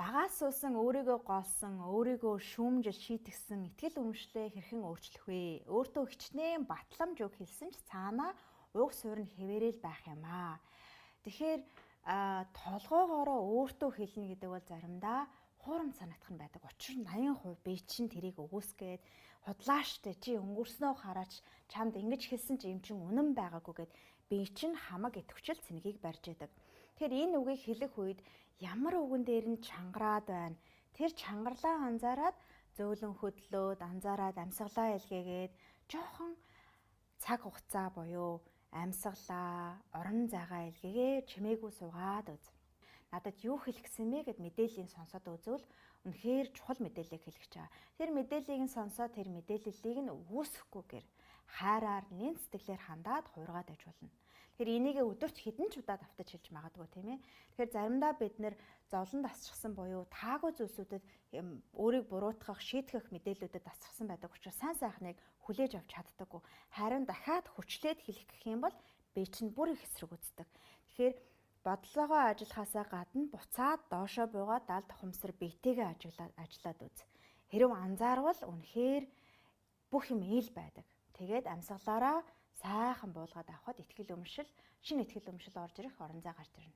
Багаас суусан өөрийгөө голсон, өөрийгөө шүүмж шийтгсэн итгэл үнэмшлээ хэрхэн өөрчлөх вэ? Өөртөө хичнээн батламж үг хэлсэн ч цаанаа уг суурь нь хэвээрэл байх юм аа. Тэгэхээр толгоогоороо өөртөө хэлнэ гэдэг бол заримдаа хуурамч санагдах нь байдаг. Учир нь 80% би чинь тэрийг өгөөсгээд худлааштай чи өнгөрснөө хараач чамд ингэж хэлсэн чи юм чин үнэн байгаагүй гэд би чинь хамаг итгэвчл цэнгийг барьж яадаг. Тэгэхээр энэ үгийг хэлэх үед ямар үгэн дээр нь чангараад байна. Тэр чангарлаа анзаараад зөөлөн хөдлөөд анзаараад амьсгалаа илгээгээд жоохон цаг хугацаа буюу амьсгалаа, орон зайгаа илгээгээ чимээгүй суугаад үз. Надад юу хэлэх гэсэн мэ гэд мэдээллийг сонсоод үзвэл үнэхээр чухал мэдээллийг хэлэх чаа. Тэр мэдээллийг нь сонсоод тэр мэдээллийг нь үүсэхгүйгээр хайраар нэн сэтгэлээр хандаад хуургаад байж болно. Тэгэхээр энийг өдөрт хэдэн ч удаа давтаж хэлж магадгүй тийм ээ. Тэгэхээр заримдаа бид нэр зовлон дасчихсан буюу таагүй зүйлсүүдэд өөрийг буруутгах, шийтгэх мэдээллүүдэд дасчихсан байдаг учраас сайн сайхныг хүлээж авч чаддаггүй. Харин дахиад хүчлээд хэлэх гэх юм бол би чинь бүр их эсрэг үздэг. Тэгэхээр бодлогоо ажиллахаасаа гадна буцаад доошоо буугаад далд ухамсар биетэйгээ ажиллаад үз. Хэрв анзаарвал үнэхээр бүх юм ил байдаг. Тэгээд амьсгалаараа сайхан буулгаад авахад шинэ итгэл өмшил орж ирэх орон зай гарч ирнэ.